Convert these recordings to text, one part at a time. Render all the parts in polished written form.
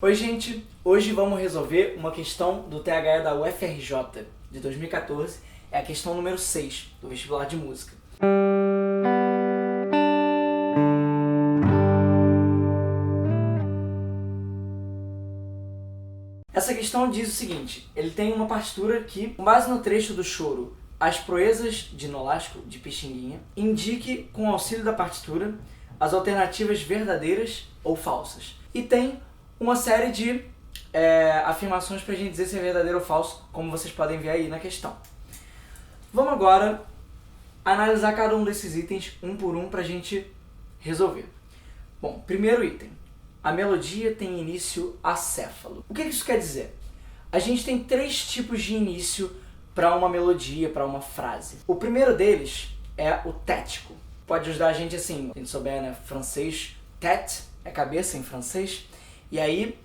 Oi gente, hoje vamos resolver uma questão do THE da UFRJ de 2014, é a questão número 6 do vestibular de música. Essa questão diz o seguinte, ele tem uma partitura que, com base no trecho do choro As Proezas de Nolasco, de Pixinguinha, indique, com o auxílio da partitura, as alternativas verdadeiras ou falsas. E tem uma série de afirmações para a gente dizer se é verdadeiro ou falso, como vocês podem ver aí na questão. Vamos agora analisar cada um desses itens um por um para a gente resolver. Bom, primeiro item. A melodia tem início acéfalo. O que isso quer dizer? A gente tem três tipos de início para uma melodia, para uma frase. O primeiro deles é o tético. Pode ajudar a gente assim, se a gente souber, né, francês, tête é cabeça em francês. E aí,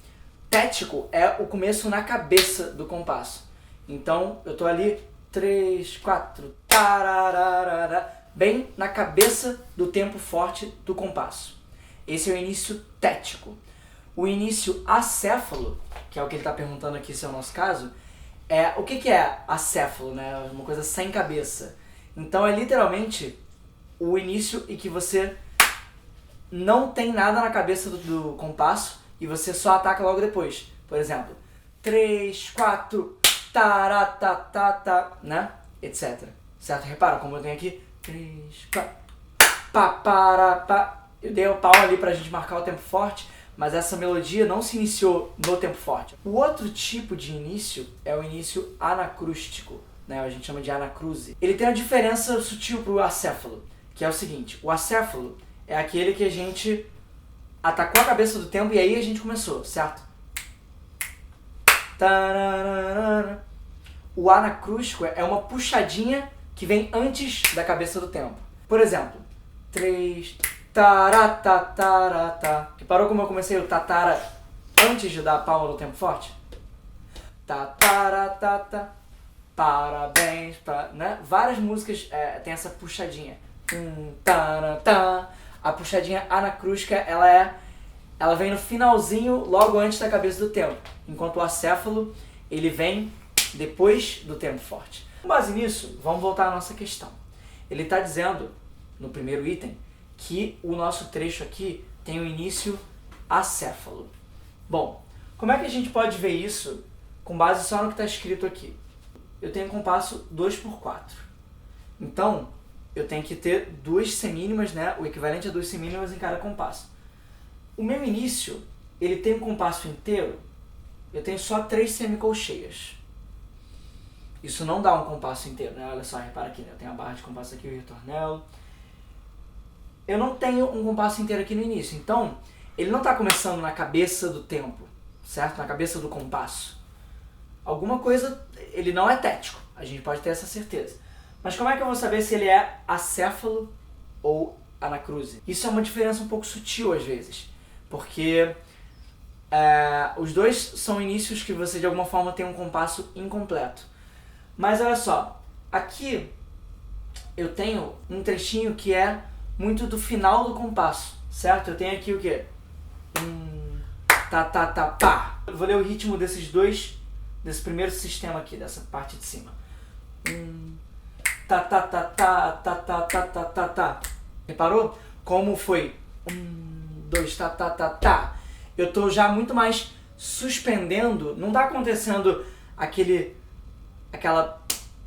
tético é o começo na cabeça do compasso. Então, eu tô ali, 3, 4, tarararara, bem na cabeça do tempo forte do compasso. Esse é o início tético. O início acéfalo, que é o que ele está perguntando aqui se é o nosso caso, o que é acéfalo, né? Uma coisa sem cabeça. Então é literalmente o início em que você não tem nada na cabeça do compasso e você só ataca logo depois. Por exemplo, 3, 4, taratatata, né? Etc. Certo? Repara como eu tenho aqui 3, 4, pá, para, pá. Eu dei o pau ali pra gente marcar o tempo forte, mas essa melodia não se iniciou no tempo forte. O outro tipo de início é o início anacrústico, né? A gente chama de anacruse. Ele tem uma diferença sutil pro acéfalo, que é o seguinte, o acéfalo é aquele que a gente atacou a cabeça do tempo e aí a gente começou, certo? O anacrústico é uma puxadinha que vem antes da cabeça do tempo. Por exemplo, 3... Taratatarata. Reparou como eu comecei o tatara antes de dar a palma no tempo forte? Tataratata, parabéns, né? Várias músicas tem essa puxadinha. Taratá. A puxadinha anacrústica, ela vem no finalzinho, logo antes da cabeça do tempo. Enquanto o acéfalo, ele vem depois do tempo forte. Com base nisso, vamos voltar à nossa questão. Ele está dizendo, no primeiro item, que o nosso trecho aqui tem o início acéfalo. Bom, como é que a gente pode ver isso com base só no que está escrito aqui? Eu tenho um compasso 2/4. Então, eu tenho que ter duas semínimas, né? O equivalente a duas semínimas em cada compasso. O meu início, ele tem um compasso inteiro, eu tenho só 3 semicolcheias. Isso não dá um compasso inteiro, né? Olha só, repara aqui, né? Eu tenho a barra de compasso aqui, o ritornelo. Eu não tenho um compasso inteiro aqui no início, então ele não está começando na cabeça do tempo, certo? Na cabeça do compasso. Alguma coisa, ele não é tético, a gente pode ter essa certeza. Mas como é que eu vou saber se ele é acéfalo ou anacruse? Isso é uma diferença um pouco sutil às vezes, porque os dois são inícios que você de alguma forma tem um compasso incompleto. Mas olha só, aqui eu tenho um trechinho que é muito do final do compasso, certo? Eu tenho aqui o quê? Pá. Eu vou ler o ritmo desses dois, desse primeiro sistema aqui, dessa parte de cima. Reparou? Como foi? 2, tá. Eu tô já muito mais suspendendo, não tá acontecendo aquela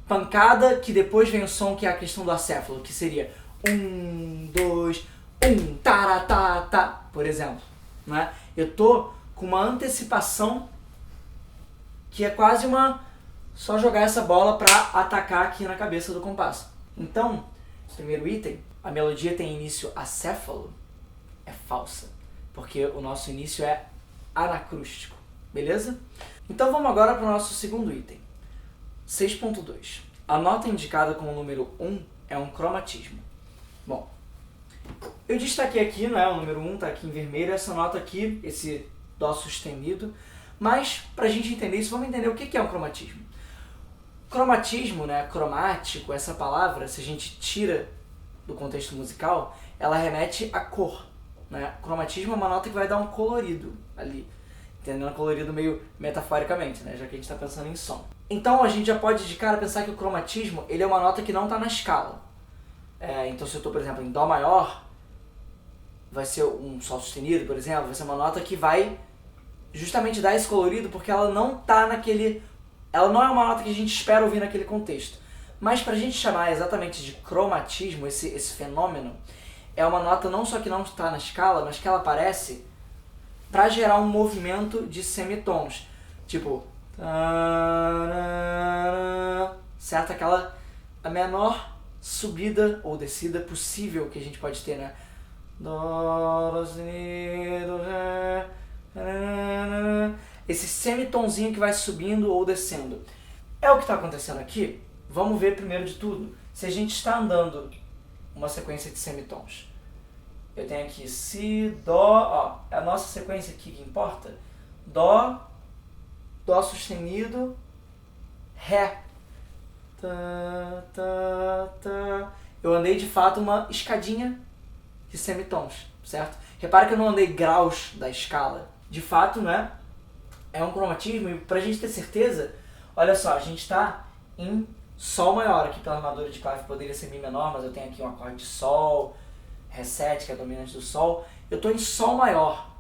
pancada que depois vem o som que é a questão do acéfalo, que seria 1, 2, taratata, por exemplo, né? Eu tô com uma antecipação que é quase só jogar essa bola para atacar aqui na cabeça do compasso. Então, primeiro item, a melodia tem início acéfalo, é falsa, porque o nosso início é anacrústico, beleza? Então vamos agora para o nosso segundo item, 6.2. A nota indicada com o número 1 é um cromatismo. Bom, eu destaquei aqui, não é? O número 1 está aqui em vermelho, essa nota aqui, esse dó sustenido, mas para a gente entender isso, vamos entender o que é um cromatismo. Cromatismo, né, cromático, essa palavra, se a gente tira do contexto musical, ela remete à cor, né? Cromatismo é uma nota que vai dar um colorido ali. entendendo colorido meio metaforicamente, né? Já que a gente está pensando em som. Então a gente já pode de cara pensar que o cromatismo ele é uma nota que não está na escala. Então se eu estou, por exemplo, em Dó maior, vai ser um Sol sustenido, por exemplo, vai ser uma nota que vai justamente dar esse colorido porque ela não está naquele... Ela não é uma nota que a gente espera ouvir naquele contexto. Mas para a gente chamar exatamente de cromatismo, esse fenômeno, é uma nota não só que não está na escala, mas que ela aparece para gerar um movimento de semitons. Tipo... certo? A menor subida ou descida possível que a gente pode ter, né? Dó, si, do, ré, esse semitonzinho que vai subindo ou descendo. É o que está acontecendo aqui. Vamos ver primeiro de tudo. Se a gente está andando uma sequência de semitons. Eu tenho aqui Si, Dó, é a nossa sequência aqui que importa. Dó, Dó sustenido, Ré. Tá, tá, tá. Eu andei de fato uma escadinha de semitons, certo? Repara que eu não andei graus da escala. De fato, né? É um cromatismo e pra gente ter certeza, olha só, a gente está em Sol maior aqui pela armadura de clave, poderia ser Mi menor, mas eu tenho aqui um acorde de Sol, Ré7, que é a dominante do Sol. Eu estou em Sol maior.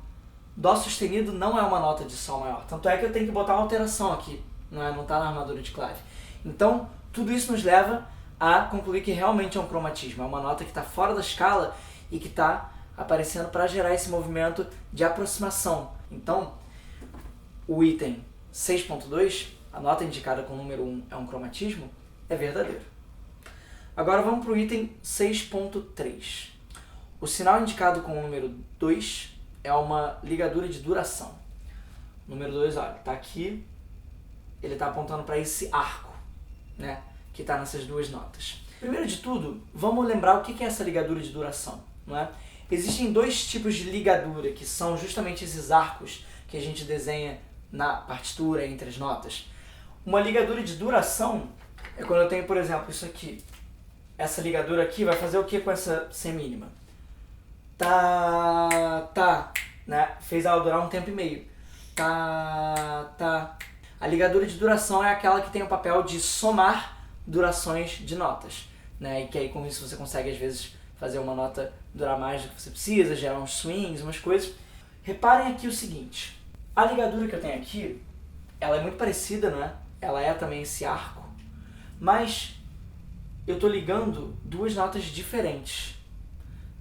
Dó sustenido não é uma nota de Sol maior. Tanto é que eu tenho que botar uma alteração aqui, não está na armadura de clave. Então, tudo isso nos leva a concluir que realmente é um cromatismo. É uma nota que está fora da escala e que está aparecendo para gerar esse movimento de aproximação. Então, o item 6.2, a nota indicada com o número 1 é um cromatismo, é verdadeiro. Agora vamos para o item 6.3. O sinal indicado com o número 2 é uma ligadura de duração. O número 2, olha, está aqui, ele está apontando para esse arco, né, que está nessas duas notas. Primeiro de tudo, vamos lembrar o que é essa ligadura de duração, não é? Existem dois tipos de ligadura, que são justamente esses arcos que a gente desenha na partitura entre as notas. Uma ligadura de duração é quando eu tenho, por exemplo, isso aqui. Essa ligadura aqui vai fazer o que com essa semínima? Tá, tá, né? Fez ela durar um tempo e meio. Tá, tá. A ligadura de duração é aquela que tem o papel de somar durações de notas, né? E que aí com isso você consegue às vezes fazer uma nota durar mais do que você precisa, gerar uns swings, umas coisas. Reparem aqui o seguinte, a ligadura que eu tenho aqui, ela é muito parecida, né? Ela é também esse arco, mas eu estou ligando duas notas diferentes,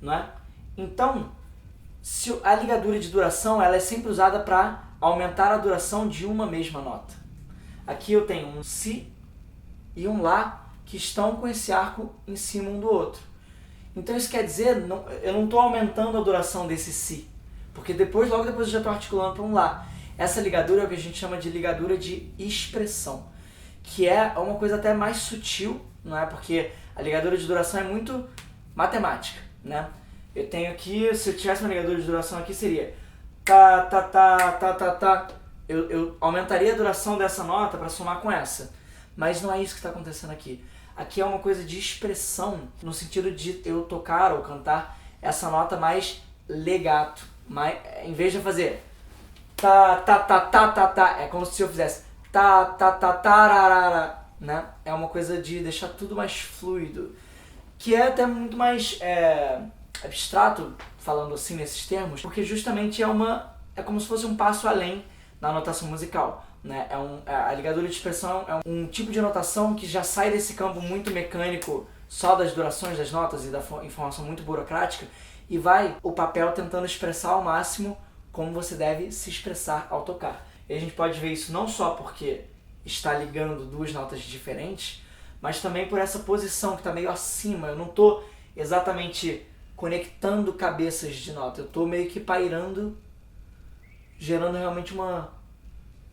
não é? Então, se a ligadura de duração ela é sempre usada para aumentar a duração de uma mesma nota. Aqui eu tenho um Si e um Lá que estão com esse arco em cima um do outro. Então isso quer dizer, eu não estou aumentando a duração desse Si, porque logo depois eu já estou articulando para um Lá. Essa ligadura é o que a gente chama de ligadura de expressão, que é uma coisa até mais sutil, não é? Porque a ligadura de duração é muito matemática, né? Eu tenho aqui, se eu tivesse uma ligadura de duração aqui, seria tá, tá, tá, tá, tá, tá. Eu aumentaria a duração dessa nota para somar com essa. Mas não é isso que está acontecendo aqui. Aqui é uma coisa de expressão, no sentido de eu tocar ou cantar essa nota mais legato. Em vez de eu fazer tá, tá, tá, tá, tá, tá, é como se eu fizesse tá, tá, tá, tararara, né? É uma coisa de deixar tudo mais fluido, que é até muito mais abstrato, falando assim nesses termos, porque justamente é como se fosse um passo além na notação musical, né? A ligadura de expressão é um tipo de notação que já sai desse campo muito mecânico, só das durações das notas e da informação muito burocrática, e vai o papel tentando expressar ao máximo como você deve se expressar ao tocar. E a gente pode ver isso não só porque está ligando duas notas diferentes, mas também por essa posição que está meio acima. Eu não estou exatamente conectando cabeças de nota, eu estou meio que pairando, gerando realmente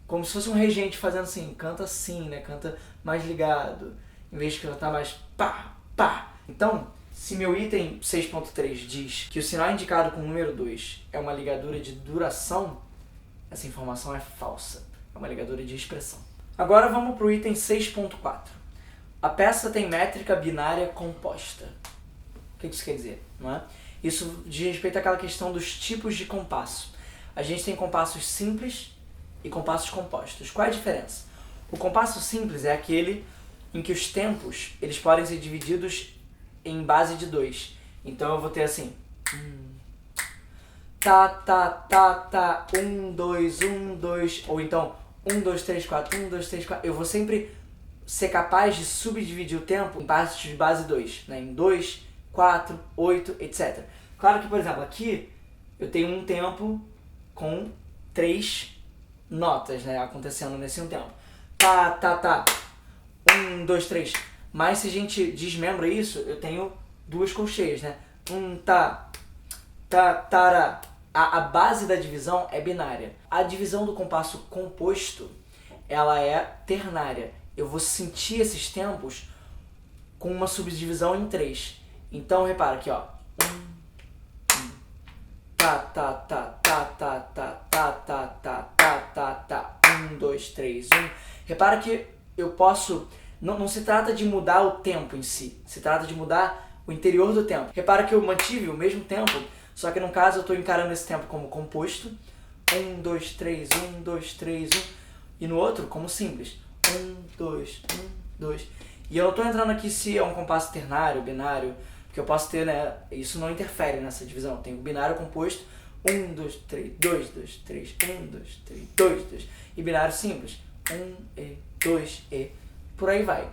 como se fosse um regente fazendo assim, canta assim, né? Canta mais ligado, em vez de cantar mais pá, pá. Então, se meu item 6.3 diz que o sinal indicado com o número 2 é uma ligadura de duração, essa informação é falsa. É uma ligadura de expressão. Agora vamos para o item 6.4. A peça tem métrica binária composta. O que isso quer dizer? Não é? Isso diz respeito àquela questão dos tipos de compasso. A gente tem compassos simples e compassos compostos. Qual é a diferença? O compasso simples é aquele em que os tempos eles podem ser divididos em base de 2. Então eu vou ter assim, tá, tá, tá, tá, 1, 2, 1, 2, ou então 1, 2, 3, 4, 1, 2, 3, 4. Eu vou sempre ser capaz de subdividir o tempo em partes de base 2, né? Em 2, 4, 8, etc. Claro que, por exemplo, aqui eu tenho um tempo com 3 notas, né, acontecendo nesse um tempo. Tá, tá, tá. 1, 2, 3. Mas se a gente desmembra isso, eu tenho 2 colcheias, né? Tá, tá, tará. A base da divisão é binária. A divisão do compasso composto, ela é ternária. Eu vou sentir esses tempos com uma subdivisão em 3. Então, repara aqui, ó. Tá, tá, tá, tá, tá, tá, tá, tá, tá, tá, tá, tá. 1, 2, 3, 1. Repara que eu posso... Não se trata de mudar o tempo em si. Se trata de mudar o interior do tempo. Repara que eu mantive o mesmo tempo, só que no caso eu estou encarando esse tempo como composto. 1, 2, 3, 1, 2, 3, 1. E no outro como simples. 1, 2, 1, 2. E eu não estou entrando aqui se é um compasso ternário, binário, porque eu posso ter, né? Isso não interfere nessa divisão. Tem o binário composto. 1, 2, 3, 2, 2, 3, 1, 2, 3, 2, 2. E binário simples. 1, E, 2, E. Por aí vai.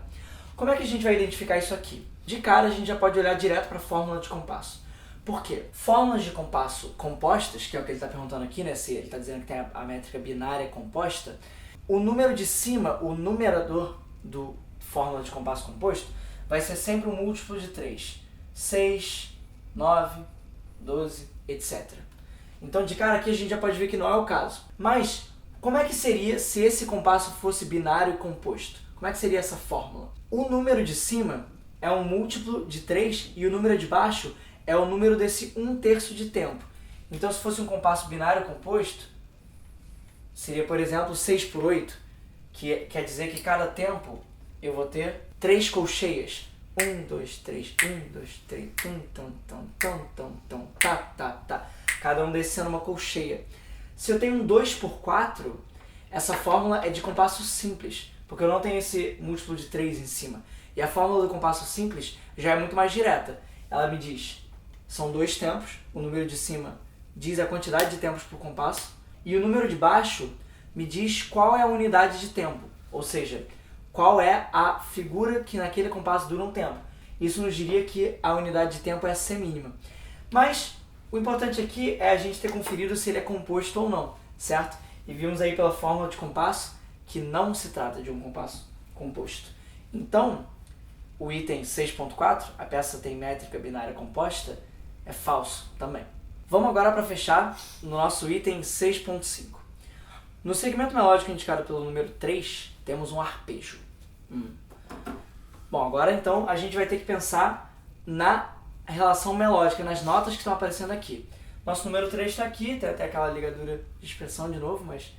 Como é que a gente vai identificar isso aqui? De cara, a gente já pode olhar direto para a fórmula de compasso. Por quê? Fórmulas de compasso compostas, que é o que ele está perguntando aqui, né? Se ele está dizendo que tem a métrica binária composta, o número de cima, o numerador do fórmula de compasso composto, vai ser sempre um múltiplo de 3. 6, 9, 12, etc. Então, de cara aqui, a gente já pode ver que não é o caso. Mas, como é que seria se esse compasso fosse binário composto? Como é que seria essa fórmula? O número de cima é um múltiplo de 3 e o número de baixo é o número desse 1/3 de tempo. Então, se fosse um compasso binário composto, seria, por exemplo, 6 por 8, que quer dizer que cada tempo eu vou ter 3 colcheias. 1, 2, 3, 1, 2, 3, tá, tá, tá. Cada um desses sendo uma colcheia. Se eu tenho um 2 por 4, essa fórmula é de compasso simples, porque eu não tenho esse múltiplo de 3 em cima. E a fórmula do compasso simples já é muito mais direta. Ela me diz, são 2 tempos, o número de cima diz a quantidade de tempos por compasso, e o número de baixo me diz qual é a unidade de tempo, ou seja, qual é a figura que naquele compasso dura um tempo. Isso nos diria que a unidade de tempo é a C mínima. Mas o importante aqui é a gente ter conferido se ele é composto ou não, certo? E vimos aí pela fórmula de compasso que não se trata de um compasso composto. Então, o item 6.4, a peça tem métrica binária composta, é falso também. Vamos agora para fechar no nosso item 6.5. No segmento melódico indicado pelo número 3, temos um arpejo. Bom, agora então a gente vai ter que pensar na relação melódica, nas notas que estão aparecendo aqui. Nosso número 3 está aqui, tem até aquela ligadura de expressão de novo, mas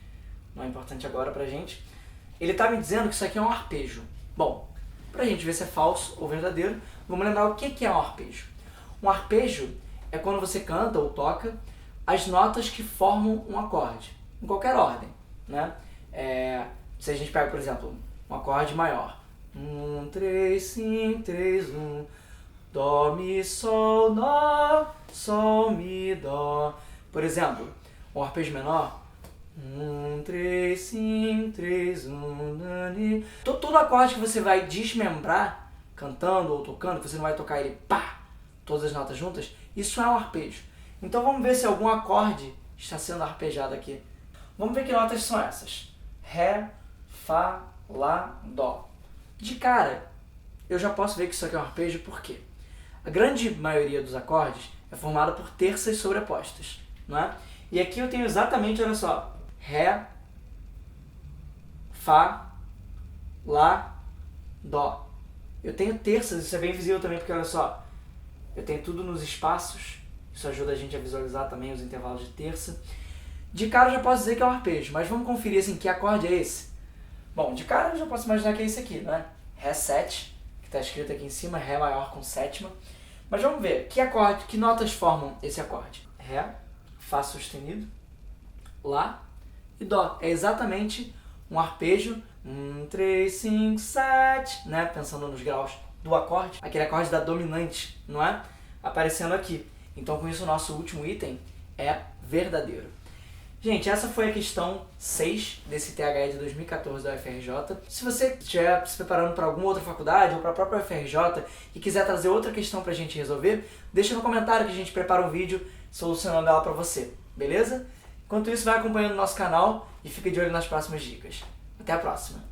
não é importante agora pra gente. Ele está me dizendo que isso aqui é um arpejo. Bom, pra gente ver se é falso ou verdadeiro, vamos lembrar o que é um arpejo. Um arpejo é quando você canta ou toca as notas que formam um acorde, em qualquer ordem, né? Se a gente pega, por exemplo, um acorde maior, 1, 3, 5, 3, 1, Dó, Mi, Sol, Dó, Sol, Mi, Dó. Por exemplo, um arpejo menor, 1, 3, 5, 3, 1, Dani. Todo acorde que você vai desmembrar, cantando ou tocando, que você não vai tocar ele, pá, todas as notas juntas, isso é um arpejo. Então vamos ver se algum acorde está sendo arpejado aqui. Vamos ver que notas são essas. Ré, Fá, Lá, Dó. De cara, eu já posso ver que isso aqui é um arpejo, por quê? A grande maioria dos acordes é formada por terças sobrepostas, não é? E aqui eu tenho exatamente, olha só, Ré, Fá, Lá, Dó. Eu tenho terças, isso é bem visível também, porque olha só, eu tenho tudo nos espaços, isso ajuda a gente a visualizar também os intervalos de terça. De cara eu já posso dizer que é um arpejo, mas vamos conferir assim, que acorde é esse? Bom, de cara eu já posso imaginar que é esse aqui, né? Ré 7, que está escrito aqui em cima, Ré maior com sétima. Mas vamos ver, que acorde, que notas formam esse acorde? Ré, Fá sustenido, Lá e Dó. É exatamente um arpejo, 3, 5, 7, né? Pensando nos graus do acorde, aquele acorde da dominante, não é? Aparecendo aqui. Então com isso o nosso último item é verdadeiro. Gente, essa foi a questão 6 desse THE de 2014 da UFRJ. Se você estiver se preparando para alguma outra faculdade ou para a própria UFRJ e quiser trazer outra questão para a gente resolver, deixa no comentário que a gente prepara um vídeo solucionando ela para você, beleza? Enquanto isso, vai acompanhando o nosso canal e fica de olho nas próximas dicas. Até a próxima!